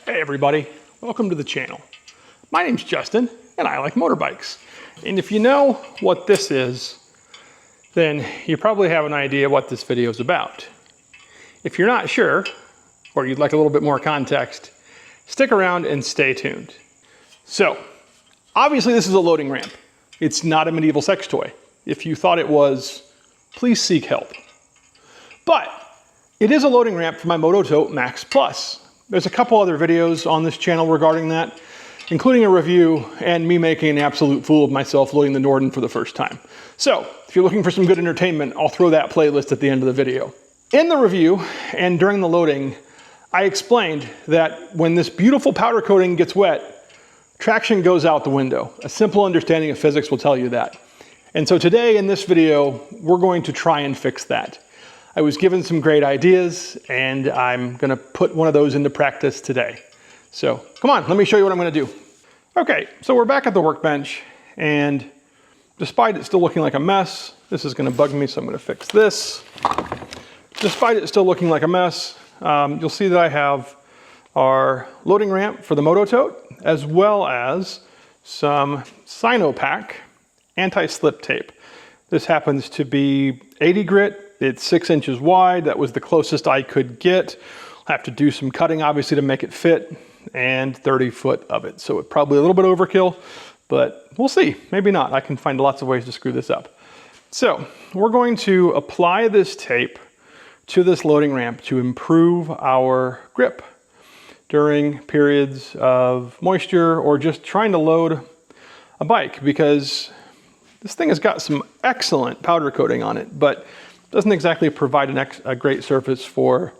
Hey everybody, welcome to the channel. My name's Justin and I like motorbikes. And if you know what this is, then you probably have an idea what this video is about. If you're not sure, or you'd like a little bit more context, stick around and stay tuned. So, obviously this is a loading ramp. It's not a medieval sex toy. If you thought it was, please seek help. But it is a loading ramp for my MotoTote Max Plus. There's a couple other videos on this channel regarding that, including a review and me making an absolute fool of myself loading the Norden for the first time. So, if you're looking for some good entertainment, I'll throw that playlist at the end of the video. In the review and during the loading, I explained that when this beautiful powder coating gets wet, traction goes out the window. A simple understanding of physics will tell you that. And so today in this video, we're going to try and fix that. I was given some great ideas and I'm gonna put one of those into practice today. So come on, let me show you what I'm gonna do. Okay, so we're back at the workbench and despite it still looking like a mess, this is gonna bug me, so I'm gonna fix this. Despite it still looking like a mess, you'll see that I have our loading ramp for the MotoTote, as well as some Sinopac anti-slip tape. This happens to be 80 grit. It's 6 inches wide. That was the closest I could get. I'll have to do some cutting, obviously, to make it fit, and 30 foot of it. So it's probably a little bit overkill, but we'll see. Maybe not. I can find lots of ways to screw this up. So we're going to apply this tape to this loading ramp to improve our grip during periods of moisture or just trying to load a bike, because this thing has got some excellent powder coating on it, but doesn't exactly provide a great surface for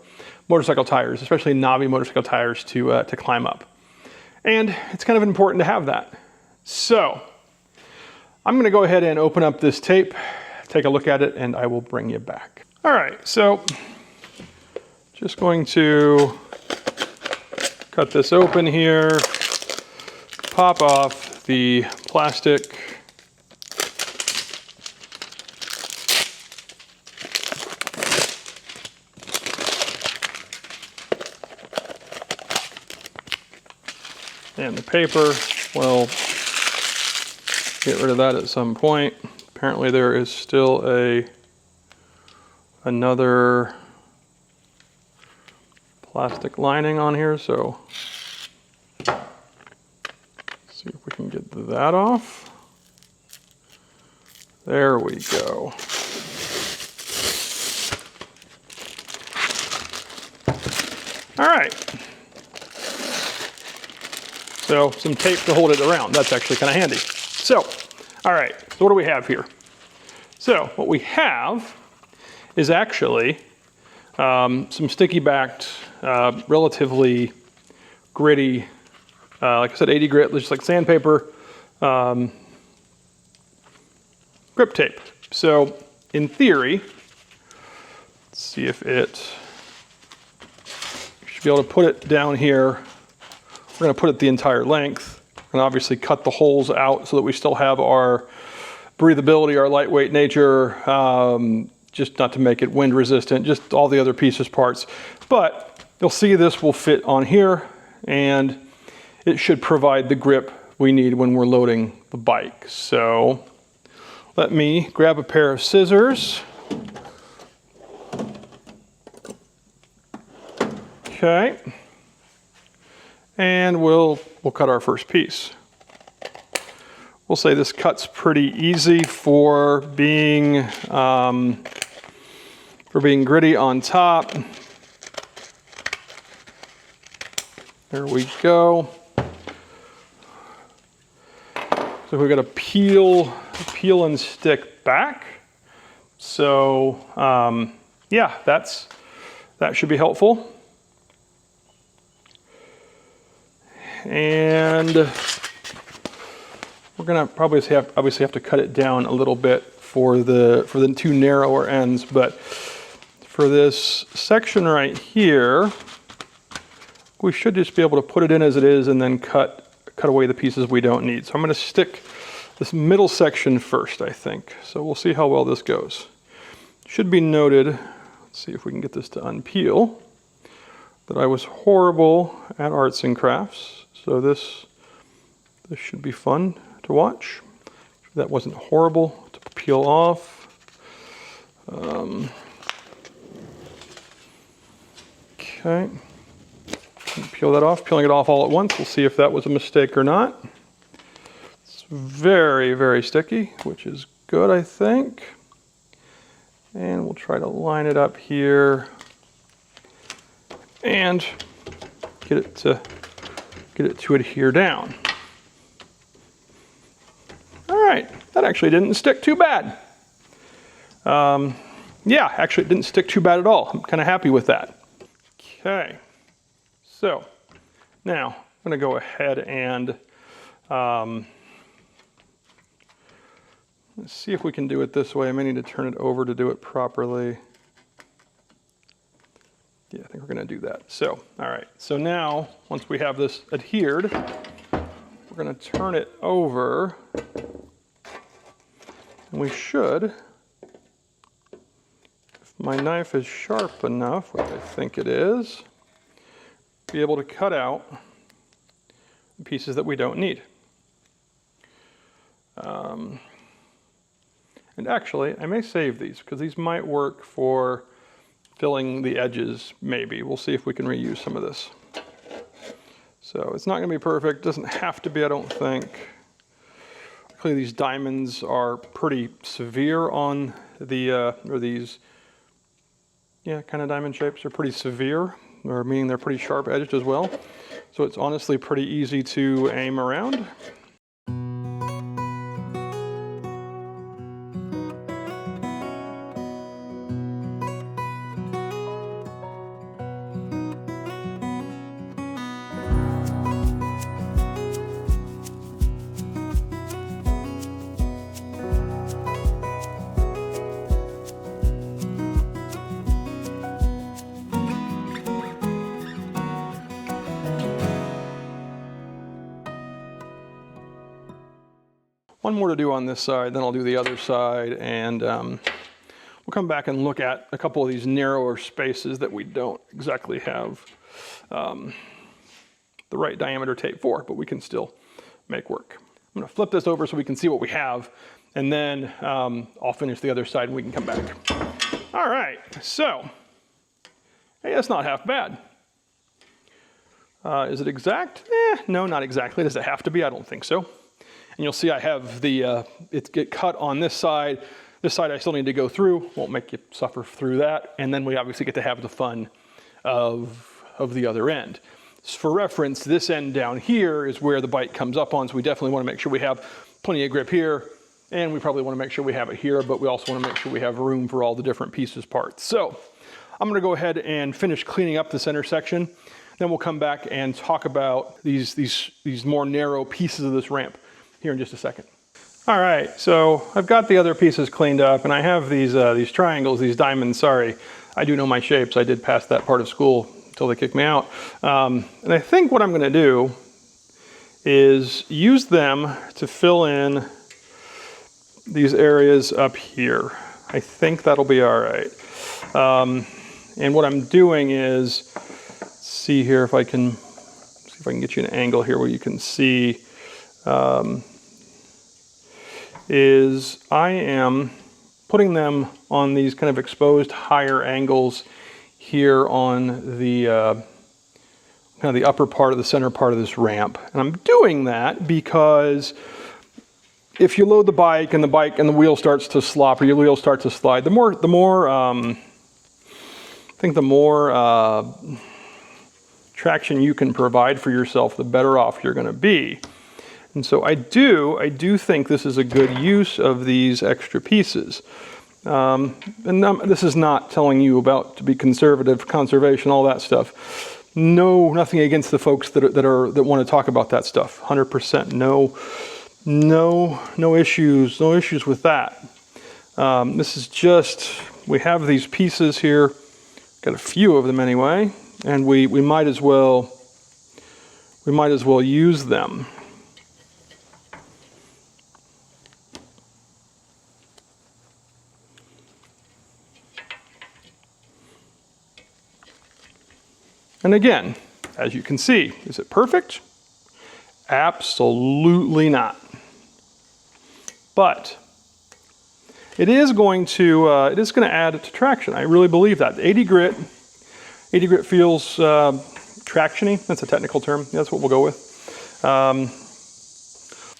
motorcycle tires, especially knobby motorcycle tires to climb up. And it's kind of important to have that. So I'm gonna go ahead and open up this tape, take a look at it, and I will bring you back. All right, so just going to cut this open here, pop off the plastic. And the paper, well, get rid of that at some point. Apparently there is still another plastic lining on here, so let's see if we can get that off. There we go. All right. So some tape to hold it around. That's actually kind of handy. So, all right, so what do we have here? So what we have is actually some sticky backed, relatively gritty, like I said, 80 grit, just like sandpaper, grip tape. So in theory, let's see if it, you should be able to put it down here. We're going to put it the entire length and obviously cut the holes out so that we still have our breathability, our lightweight nature, just not to make it wind resistant, just all the other pieces, parts. But you'll see this will fit on here and it should provide the grip we need when we're loading the bike. So let me grab a pair of scissors. Okay. And we'll cut our first piece. We'll say this cut's pretty easy for being gritty on top. There we go. So we've got to peel and stick back. So yeah, that should be helpful. And we're gonna probably obviously have to cut it down a little bit for the two narrower ends, but for this section right here, we should just be able to put it in as it is and then cut away the pieces we don't need. So I'm gonna stick this middle section first, I think. So we'll see how well this goes. Should be noted, let's see if we can get this to unpeel. that I was horrible at arts and crafts, so this should be fun to watch. That wasn't horrible to peel off. Okay, peel that off. Peeling it off all at once, we'll see if that was a mistake or not. It's very, very sticky, which is good, I think. And we'll try to line it up here and get it to adhere down. All right, that actually didn't stick too bad. Yeah, actually it didn't stick too bad at all. I'm kind of happy with that. Okay, so now I'm going to go ahead and let's see if we can do it this way. I may need to turn it over to do it properly. Yeah, I think we're going to do that. So, all right. So now, once we have this adhered, we're going to turn it over. And we should, if my knife is sharp enough, which I think it is, be able to cut out the pieces that we don't need. And actually, I may save these because these might work for filling the edges, maybe. We'll see if we can reuse some of this. So it's not going to be perfect. Doesn't have to be, I don't think. Actually, these diamonds are pretty severe on the, or these, yeah, kind of diamond shapes are pretty severe, or meaning they're pretty sharp edged as well. So it's honestly pretty easy to aim around. One more to do on this side, then I'll do the other side, and we'll come back and look at a couple of these narrower spaces that we don't exactly have the right diameter tape for, but we can still make work. I'm going to flip this over so we can see what we have, and then I'll finish the other side and we can come back. All right, so, hey, that's not half bad. Is it exact? No, not exactly. Does it have to be? I don't think so. And you'll see I have the, it get cut on this side. This side I still need to go through. Won't make you suffer through that. And then we obviously get to have the fun of the other end. So for reference, this end down here is where the bite comes up on. So we definitely want to make sure we have plenty of grip here. And we probably want to make sure we have it here, but we also want to make sure we have room for all the different pieces parts. So I'm going to go ahead and finish cleaning up this intersection. Then we'll come back and talk about these more narrow pieces of this ramp here in just a second. All right, so I've got the other pieces cleaned up, and I have these triangles, these diamonds. Sorry, I do know my shapes. I did pass that part of school until they kicked me out. And I think what I'm going to do is use them to fill in these areas up here. I think that'll be all right. And what I'm doing is, let's see here if I can get you an angle here where you can see. Is I am putting them on these kind of exposed higher angles here on the kind of the upper part of the center part of this ramp. And I'm doing that because if you load the bike and the wheel starts to slop or your wheels start to slide, the more traction you can provide for yourself, the better off you're going to be. And so I do think this is a good use of these extra pieces. This is not telling you about to be conservative, conservation, all that stuff. No, nothing against the folks that want to talk about that stuff. 100%, no issues with that. This is just, we have these pieces here, got a few of them anyway, and we might as well use them. And again, as you can see, is it perfect? Absolutely not. But it is going to add to traction. I really believe that. The 80 grit feels traction-y. That's a technical term. That's what we'll go with.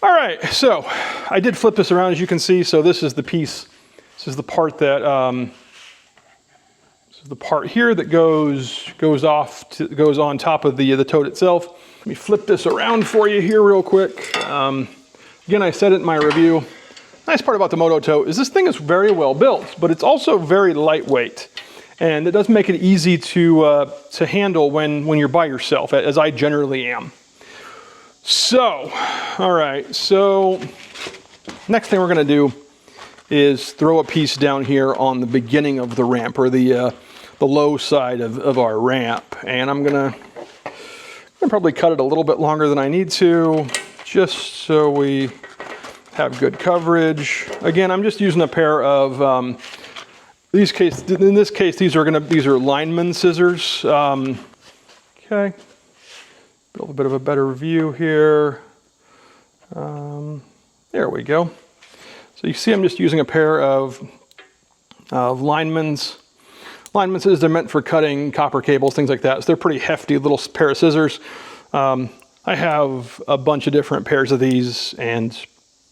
All right, so I did flip this around, as you can see. So this is the piece. This is the part that this is the part here that goes on top of the tote itself. Let me flip this around for you here real quick. Again, I said it in my review. Nice part about the MotoTote is this thing is very well built, but it's also very lightweight. And it does make it easy to handle when you're by yourself, as I generally am. So, all right, so next thing we're gonna do is throw a piece down here on the beginning of the ramp, or the low side of our ramp. And I'm gonna probably cut it a little bit longer than I need to, just so we have good coverage. Again, I'm just using a pair of, in this case, these are lineman scissors. Okay, a little bit of a better view here. There we go. So you see I'm just using a pair of lineman's scissors. They're meant for cutting copper cables, things like that. So they're pretty hefty little pair of scissors. I have a bunch of different pairs of these, and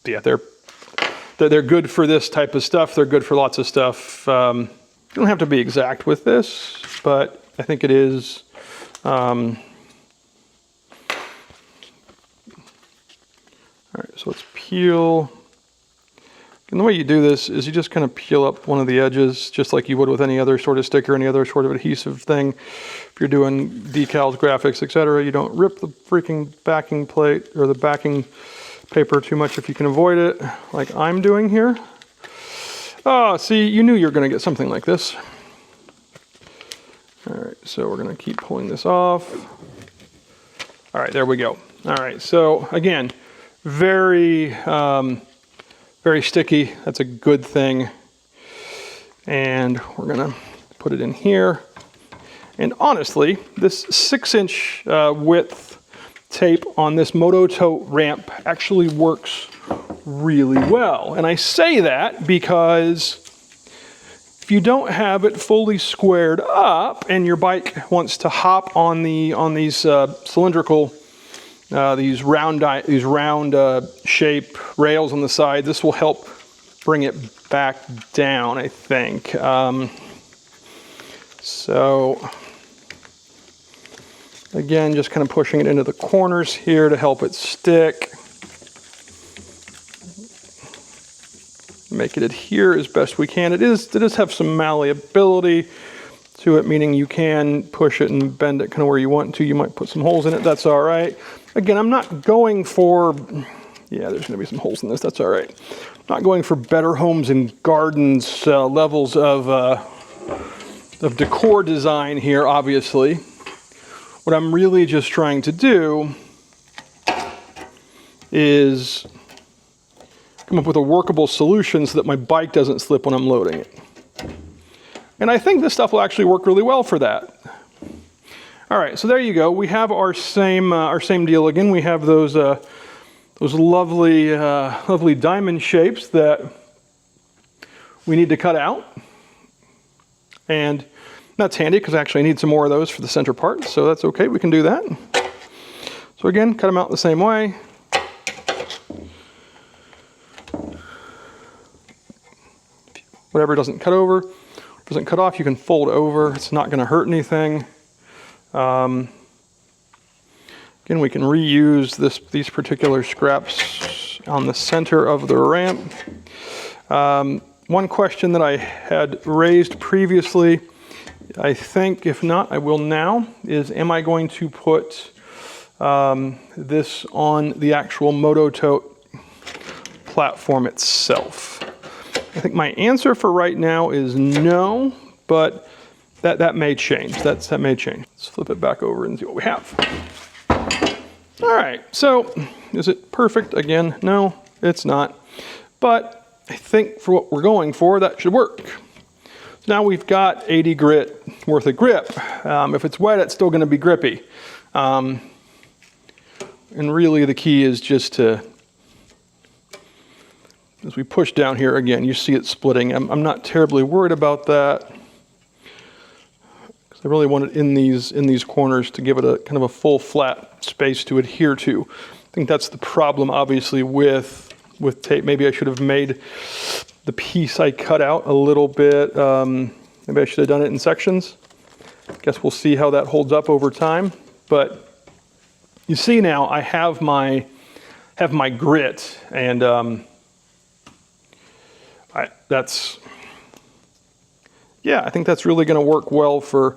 yeah, they're good for this type of stuff. They're good for lots of stuff. You don't have to be exact with this, but I think it is. All right, so let's peel. And the way you do this is you just kind of peel up one of the edges, just like you would with any other sort of sticker, any other sort of adhesive thing. If you're doing decals, graphics, etc., you don't rip the freaking backing plate or the backing paper too much if you can avoid it, like I'm doing here. Oh, see, you knew you were going to get something like this. All right, so we're going to keep pulling this off. All right, there we go. All right, so again, very sticky. That's a good thing. And we're gonna put it in here. And honestly, this 6-inch width tape on this MotoTote ramp actually works really well. And I say that because if you don't have it fully squared up and your bike wants to hop on these cylindrical, these round shape rails on the side, this will help bring it back down, I think. So again, just kind of pushing it into the corners here to help it stick. Make it adhere as best we can. It does have some malleability to it, meaning you can push it and bend it kind of where you want to. You might put some holes in it, that's all right. Again, I'm not going for, yeah, there's gonna be some holes in this, that's all right. I'm not going for Better Homes and Gardens levels of decor design here, obviously. What I'm really just trying to do is come up with a workable solution so that my bike doesn't slip when I'm loading it. And I think this stuff will actually work really well for that. All right, so there you go. We have our same deal again. We have those lovely diamond shapes that we need to cut out, and that's handy because actually I need some more of those for the center part. So that's okay. We can do that. So again, cut them out the same way. Whatever doesn't cut over, doesn't cut off, you can fold over. It's not going to hurt anything. Again, we can reuse these particular scraps on the center of the ramp. One question that I had raised previously, I think, if not, I will now, is am I going to put this on the actual MotoTote platform itself? I think my answer for right now is no, but that may change. That may change. Let's flip it back over and see what we have. All right, so is it perfect? Again, no, it's not. But I think for what we're going for, that should work. So now we've got 80 grit worth of grip. If it's wet, it's still going to be grippy. And really the key is just to, as we push down here again, you see it splitting. I'm not terribly worried about that, because I really want it in these corners to give it a kind of a full flat space to adhere to. I think that's the problem, obviously, with tape. Maybe I should have made the piece I cut out a little bit. Maybe I should have done it in sections. I guess we'll see how that holds up over time. But you see now I have my grit, and I think that's really going to work well for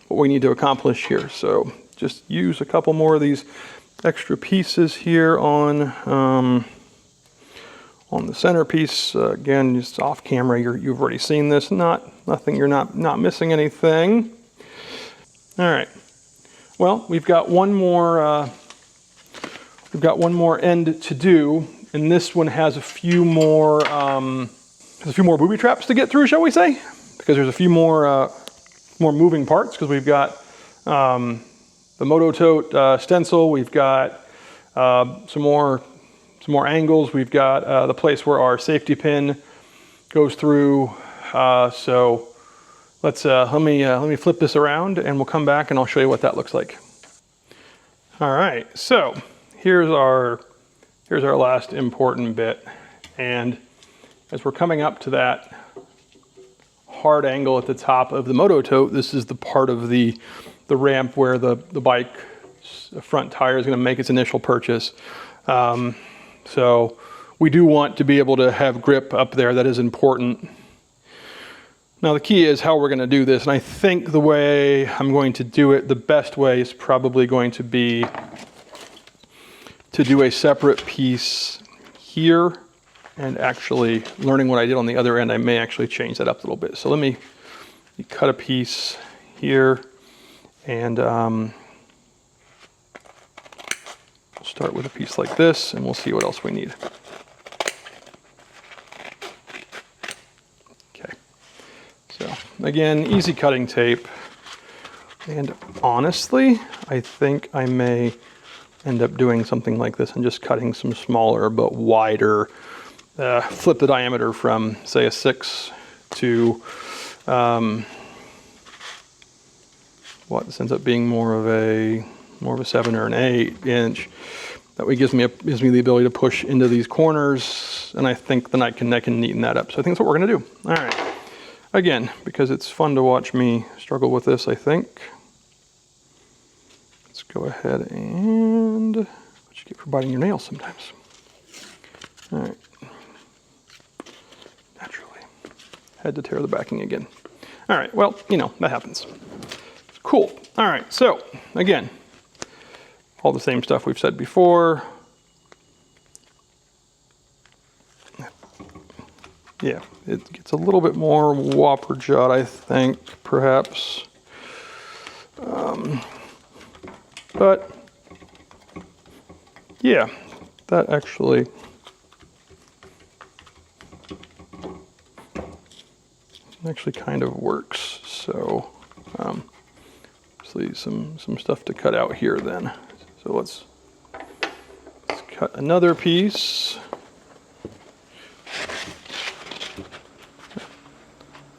what we need to accomplish here. So just use a couple more of these extra pieces here on the centerpiece. Again, just off camera, you've already seen this. Nothing. You're not missing anything. All right. Well, we've got one more end to do, and this one has a few more booby traps to get through, shall we say? Because there's a few more moving parts. Because we've got the MotoTote stencil. We've got some more angles. We've got the place where our safety pin goes through. So let me flip this around, and we'll come back and I'll show you what that looks like. All right, so here's our last important bit, and as we're coming up to that hard angle at the top of the MotoTote, this is the part of the ramp where the bike front tire is going to make its initial purchase. So we do want to be able to have grip up there. That is important. Now the key is how we're going to do this, and I think the way I'm going to do it, the best way is probably going to be to do a separate piece here, and actually learning what I did on the other end, I may actually change that up a little bit. So let me cut a piece here, and start with a piece like this, and we'll see what else we need. Okay, so again, easy cutting tape, and honestly, I think I may end up doing something like this and just cutting some smaller but wider, flip the diameter from, say, a 6 to this ends up being more of a 7 or an 8 inch. That way gives me the ability to push into these corners, and I think then I can neaten that up. So I think that's what we're going to do. All right. Again, because it's fun to watch me struggle with this, I think. Let's go ahead and what you get for biting your nails sometimes. All right. Naturally. Had to tear the backing again. All right. Well, that happens. Cool. All right. So again, all the same stuff we've said before. Yeah, it gets a little bit more whopper jawed, I think, perhaps. But yeah, that actually kind of works. So obviously some stuff to cut out here then. So let's cut another piece.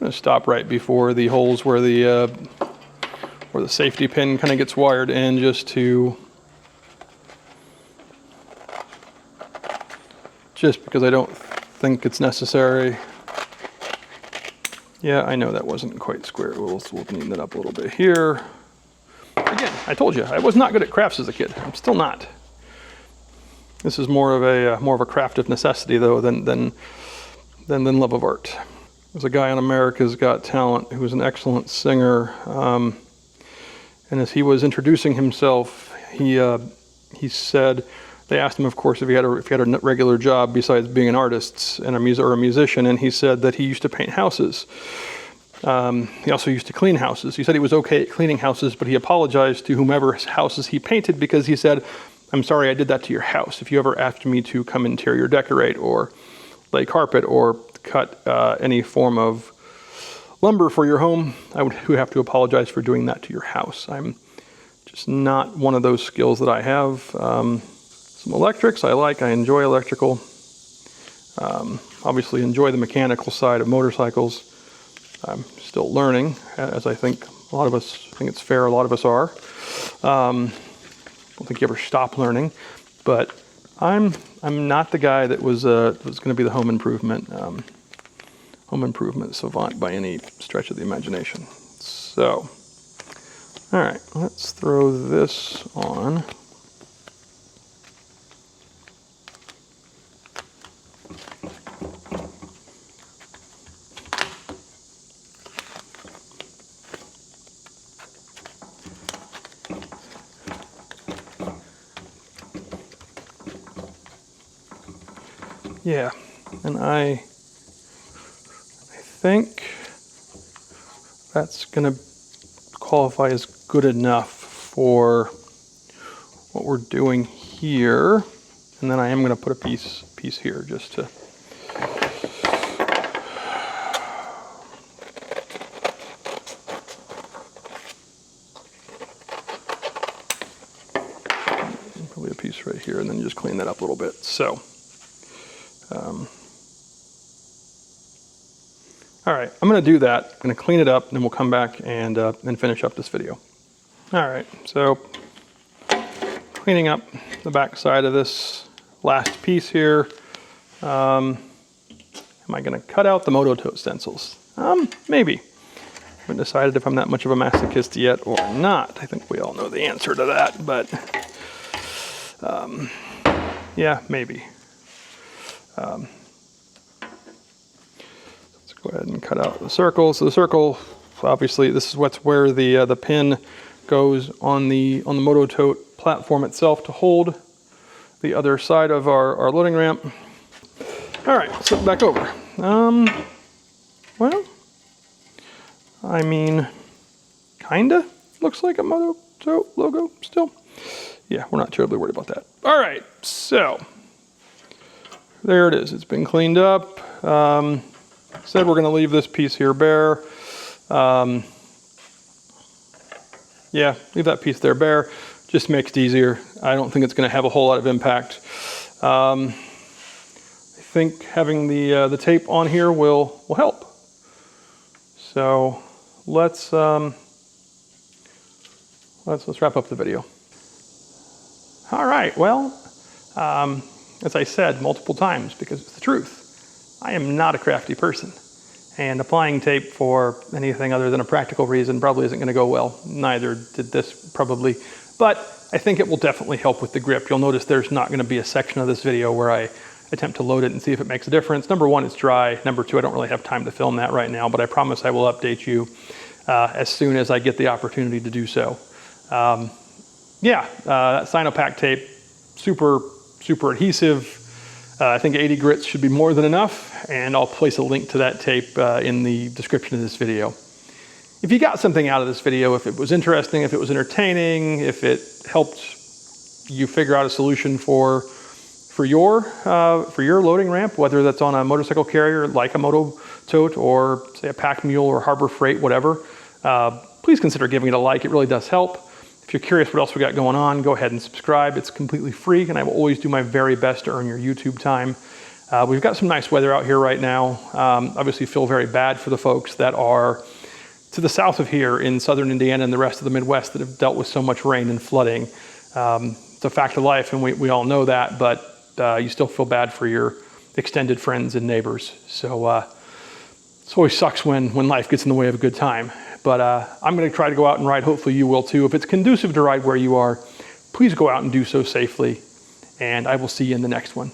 I'm going to stop right before the holes where the safety pin kind of gets wired in, just because I don't think it's necessary. Yeah, I know that wasn't quite square. We'll neaten it up a little bit here. Again, I told you, I was not good at crafts as a kid. I'm still not. This is more of a craft of necessity, though, than love of art. There's a guy on America's Got Talent who was an excellent singer, and as he was introducing himself, he said, they asked him, of course, if he had a regular job besides being an artist and or a musician, and he said that he used to paint houses. He also used to clean houses. He said he was okay at cleaning houses, but he apologized to whomever's houses he painted because he said, "I'm sorry I did that to your house. If you ever asked me to come interior decorate or lay carpet or cut any form of lumber for your home, I would have to apologize for doing that to your house. I'm just not one of those skills that I have. Some electrics I enjoy electrical. Obviously enjoy the mechanical side of motorcycles. I'm still learning, as I think a lot of us, I think it's fair, a lot of us are. I don't think you ever stop learning, but I'm not the guy that was going to be the home improvement savant by any stretch of the imagination. So, all right, let's throw this on. Yeah, and I think that's going to qualify as good enough for what we're doing here. And then I am going to put a piece here just to probably a piece right here, and then just clean that up a little bit. So. All right, I'm going to do that. I'm going to clean it up, and then we'll come back and finish up this video. All right, so cleaning up the back side of this last piece here. Am I going to cut out the MotoTote stencils? Maybe. I haven't decided if I'm that much of a masochist yet or not. I think we all know the answer to that, but yeah, maybe. Go ahead and cut out the circle. So the circle, obviously, this is where the pin goes on the MotoTote platform itself to hold the other side of our loading ramp. All right, let's flip back over. Well, I mean, kinda looks like a MotoTote logo still. Yeah, we're not terribly worried about that. All right, so there it is. It's been cleaned up. Said we're going to leave this piece here bare. Yeah, leave that piece there bare. Just makes it easier. I don't think it's going to have a whole lot of impact. I think having the tape on here will help. So let's wrap up the video. All right. Well, as I said multiple times, because it's the truth, I am not a crafty person, and applying tape for anything other than a practical reason probably isn't going to go well. Neither did this probably, but I think it will definitely help with the grip. You'll notice there's not going to be a section of this video where I attempt to load it and see if it makes a difference. Number one, it's dry. Number two, I don't really have time to film that right now, but I promise I will update you as soon as I get the opportunity to do so. Yeah, that Sinopac tape, super adhesive. I think 80 grits should be more than enough, and I'll place a link to that tape in the description of this video. If you got something out of this video, if it was interesting, if it was entertaining, if it helped you figure out a solution for your loading ramp, whether that's on a motorcycle carrier like a MotoTote or say a pack mule or Harbor Freight, whatever, please consider giving it a like. It really does help. If you're curious what else we got going on, go ahead and subscribe. It's completely free, and I will always do my very best to earn your YouTube time. We've got some nice weather out here right now. Obviously feel very bad for the folks that are to the south of here in southern Indiana and the rest of the Midwest that have dealt with so much rain and flooding. It's a fact of life, and we all know that, but you still feel bad for your extended friends and neighbors. So it always sucks when life gets in the way of a good time. But I'm going to try to go out and ride. Hopefully you will too. If it's conducive to ride where you are, please go out and do so safely. And I will see you in the next one.